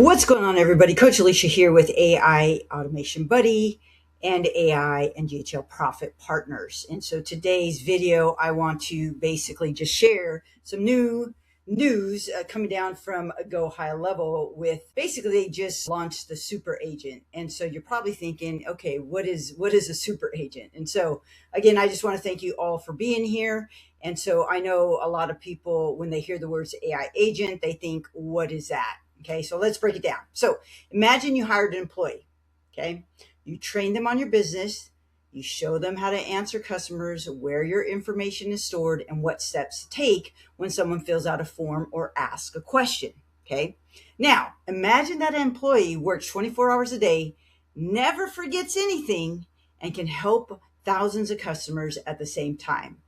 What's going on, everybody? Coach Alicia here with AI Automation Buddy and AI and GHL Profit Partners. And so today's video, I want to basically just share some new news coming down from Go High Level with basically they just launched the super agent. And so you're probably thinking, okay, what is a super agent? And so again, I just want to thank you all for being here. And so I know a lot of people, when they hear the words AI agent, they think, what is that? Okay, so let's break it down. So imagine you hired an employee. Okay, you train them on your business, you show them how to answer customers, where your information is stored, and what steps to take when someone fills out a form or asks a question. Okay, now imagine that employee works 24 hours a day, never forgets anything, and can help thousands of customers at the same time.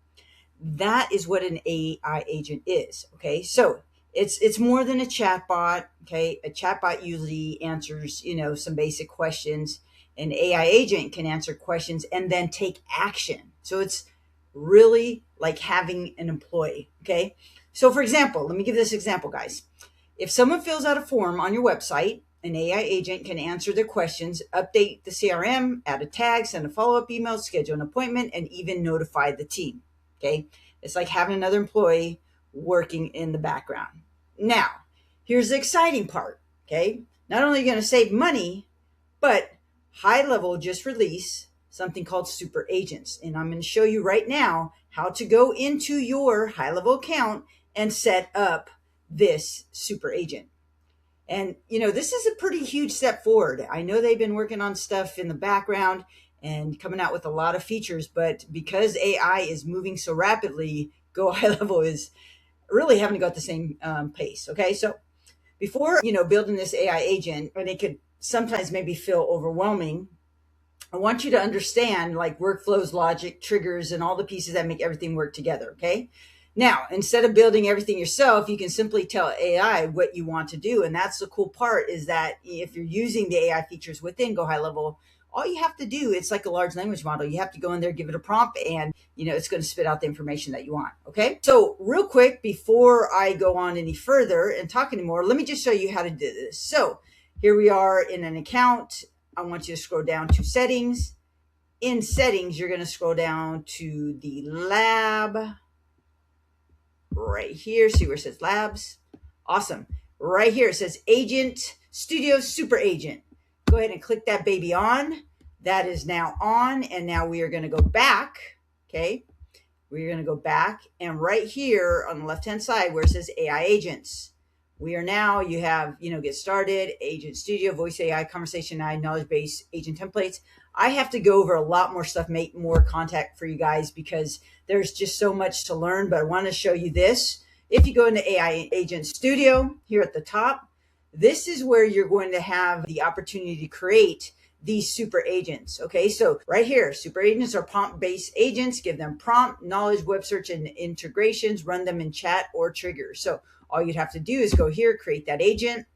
That is what an AI agent is. Okay, so it's more than a chatbot. Okay, a chatbot usually answers some basic questions. An AI agent can answer questions and then take action. So it's really like having an employee. Okay, so for example, let me give this example, guys. If someone fills out a form on your website, an AI agent can answer their questions, update the CRM, add a tag, send a follow-up email, schedule an appointment, and even notify the team. Okay, it's like having another employee working in the background. Now, here's the exciting part. Okay, not only are you going to save money, but High Level just released something called super agents, and I'm going to show you right now how to go into your High Level account and set up this super agent. And this is a pretty huge step forward. I know they've been working on stuff in the background and coming out with a lot of features, but because AI is moving so rapidly, Go High Level is really having to go at the same pace. Okay, so before building this AI agent, and it could sometimes maybe feel overwhelming, I want you to understand like workflows, logic, triggers, and all the pieces that make everything work together. Okay, now instead of building everything yourself, you can simply tell AI what you want to do. And that's the cool part, is that if you're using the AI features within Go High Level, all you have to do, it's like a large language model. You have to go in there, give it a prompt, and it's going to spit out the information that you want. Okay, so real quick, before I go on any further and talk anymore, let me just show you how to do this. So here we are in an account. I want you to scroll down to settings. In settings, you're going to scroll down to the lab right here. See where it says labs? Awesome. Right here it says Agent Studio Super Agent. Go ahead and click that baby on. That is now on. And now we are going to go back. Okay. We're going to go back, and right here on the left-hand side where it says AI agents, we are now, you have, get started, Agent Studio, Voice AI, Conversation AI, Knowledge Base, Agent Templates. I have to go over a lot more stuff, make more content for you guys, because there's just so much to learn, but I want to show you this. If you go into AI Agent Studio here at the top, this is where you're going to have the opportunity to create these super agents. Okay, so right here, super agents are prompt-based agents. Give them prompt, knowledge, web search, and integrations. Run them in chat or triggers. So all you'd have to do is go here, create that agent,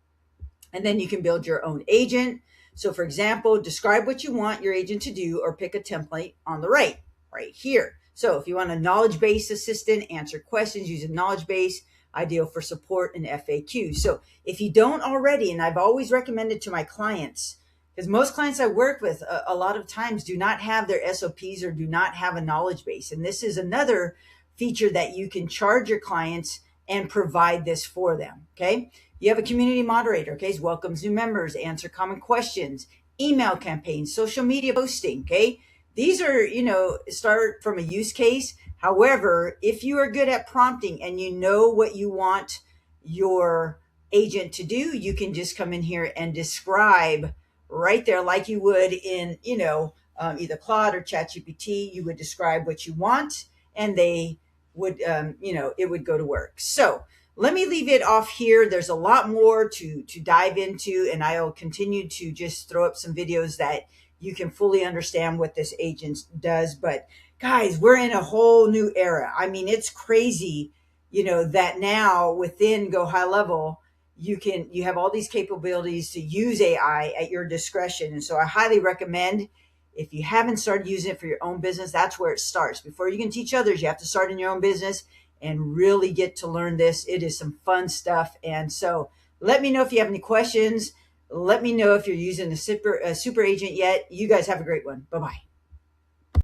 and then you can build your own agent. So for example, describe what you want your agent to do, or pick a template on the right here. So if you want a knowledge-based assistant, answer questions using knowledge base, ideal for support and FAQ. So if you don't already, and I've always recommended to my clients, because most clients I work with a lot of times do not have their SOPs or do not have a knowledge base. And this is another feature that you can charge your clients and provide this for them. Okay. You have a community moderator. Okay. Welcomes new members, answer common questions, email campaigns, social media posting. Okay. These are, start from a use case. However, if you are good at prompting and you know what you want your agent to do, you can just come in here and describe right there, like you would in, either Claude or ChatGPT. You would describe what you want, and they would, it would go to work. So let me leave it off here. There's a lot more to dive into, and I'll continue to just throw up some videos that you can fully understand what this agent does. But guys, we're in a whole new era. I mean, it's crazy, that now within Go High Level, you have all these capabilities to use AI at your discretion. And so I highly recommend, if you haven't started using it for your own business, that's where it starts. Before you can teach others, you have to start in your own business and really get to learn this. It is some fun stuff. And so Let me know if you have any questions. Let me know if you're using a super agent yet. You guys have a great one. Bye bye.